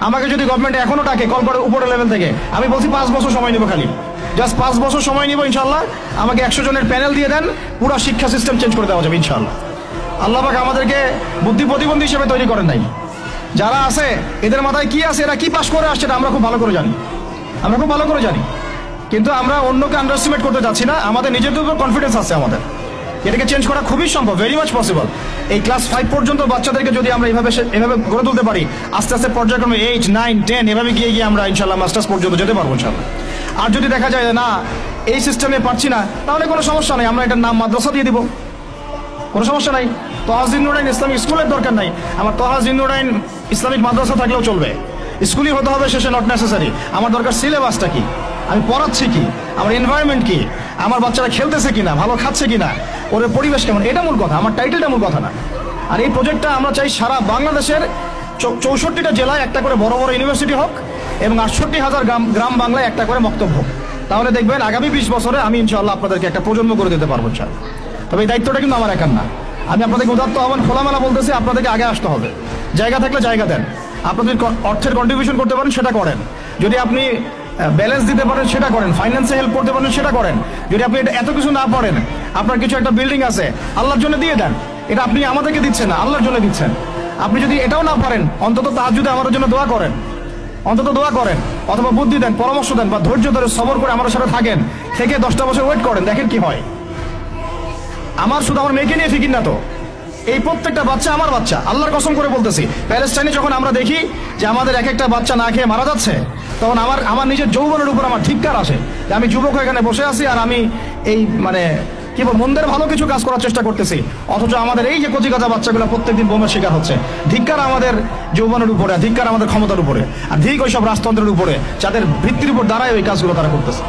আমাকে যদি গভর্নমেন্ট এখনো ডাকে কল করে উপরের লেভেল থেকে, আমি বলছি 5 বছর সময় নিব, খালি জাস্ট 5 বছর সময় নিব ইনশাল্লাহ। আমাকে 100 জনের প্যানেল দিয়ে দেন, পুরো শিক্ষা সিস্টেম চেঞ্জ করে দেওয়া যাবে ইনশাল্লাহ। আল্লাহ পাক আমাদেরকে বুদ্ধি প্রতিবন্ধী হিসেবে তৈরি করেন নাই। যারা আছে এদের মাথায় কি আছে, এরা কি পাস করে আসছে এটা আমরা খুব ভালো করে জানি, আমরা খুব ভালো করে জানি। কিন্তু আমরা অন্যকে আন্ডারএস্টিমেট করতে যাচ্ছি না, আমাদের নিজেদের উপর কনফিডেন্স আছে আমাদের। এটাকে চেঞ্জ করা খুবই সম্ভব, ভেরি মাচ পসিবল। এই ক্লাস 5 পর্যন্ত বাচ্চাদেরকে যদি আমরা এভাবে গড়ে তুলতে পারি, আস্তে আস্তে পর্যায়ক্রমে 8, 9, 10 এভাবে গিয়ে আমরা ইনশাল্লাহ মাস্টার্স পর্যন্ত যেতে পারবো ইনশাল্লাহ। আর যদি দেখা যায় না এই সিস্টেমে পারছি না, তাহলে কোনো সমস্যা নাই, আমরা এটার নাম মাদ্রাসা দিয়ে দিব, কোনো সমস্যা নাই। তোহা জিন্নুরাইন ইসলামিক স্কুলের দরকার নাই, আমার তোহা জিন্নুরাইন ইসলামিক মাদ্রাসা থাকলেও চলবে। স্কুলই হতে হবে শেষে, নট নেসেসারি। আমার দরকার সিলেবাসটা কি, আমি পড়াচ্ছি কি, আমার এনভায়রনমেন্ট কি, আমার বাচ্চারা খেলতেছে কিনা, ভালো খাচ্ছে কিনা, ওর পরিবেশ কেমন, এটা মূল কথা, আমার টাইটেলটা মূল কথা না। আর এই প্রজেক্টটা আমরা চাই সারা বাংলাদেশের 64টা জেলায় একটা করে বড় বড় ইউনিভার্সিটি হোক এবং 68,000 গ্রাম বাংলায় একটা করে মক্তব্য হোক। তাহলে দেখবেন আগামী 20 বছরে আমি ইনশাআল্লাহ আপনাদেরকে একটা প্রজন্ম করে দিতে পারবো ইনশাআল্লাহ। তবে এই দায়িত্বটা কিন্তু আমার একার না, আমি আপনাদেরকে উদাত্ত আহ্বান খোলামেলা বলতেছি, আপনাদেরকে আগে আসতে হবে। জায়গা থাকলে জায়গা দেন, আপনাদের অর্থের কন্ট্রিবিউশন করতে পারেন সেটা করেন, যদি আপনি ব্যালেন্স দিতে পারেন সেটা করেন, ফাইন্যান্সে হেল্প করতে পারেন সেটা করেন। যদি আপনি এত কিছু না পারেন, আপনার কিছু একটা বিল্ডিং আছে, আল্লাহর জন্য দিয়ে দেন। এটা আপনি আমাদেরকে দিচ্ছেন না, আল্লাহর জন্য দিচ্ছেন। আপনি যদি এটাও না পারেন, অন্তত তাহাজ্জুদে আমাদের জন্য দোয়া করেন, অন্তত দোয়া করেন, অথবা বুদ্ধি দেন, পরামর্শ দেন, বা ধৈর্য ধরে সবর করে আমাদের সাথে থাকেন, থেকে 10টা বছর ওয়েট করেন, দেখেন কি হয়। আমার শুধু আমার মেয়েকে নিয়ে ফিকির না তো, এই প্রত্যেকটা বাচ্চা আমার বাচ্চা, আল্লাহর কসম করে বলতেছি। প্যালেস্টাইনে যখন আমরা দেখি যে আমাদের এক একটা বাচ্চা না খেয়ে মারা যাচ্ছে, তখন আমার নিজের যৌবনের উপর আমার ধিক্কার আসে যে আমি যুবক এখানে বসে আছি আর আমি এই মানে কি বল মন্দের ভালো কিছু কাজ করার চেষ্টা করতেছি, অথচ আমাদের এই যে কচিকাঁচা বাচ্চাগুলো প্রত্যেকদিন বোমের শিকার হচ্ছে। ধিক্কার আমাদের যৌবনের উপরে, ধিক্কার আমাদের ক্ষমতার উপরে, আর ধিক ওইসব রাজতন্ত্রের উপরে যাদের ভিত্তির উপর দাঁড়ায় ওই কাজগুলো তারা করতেছে।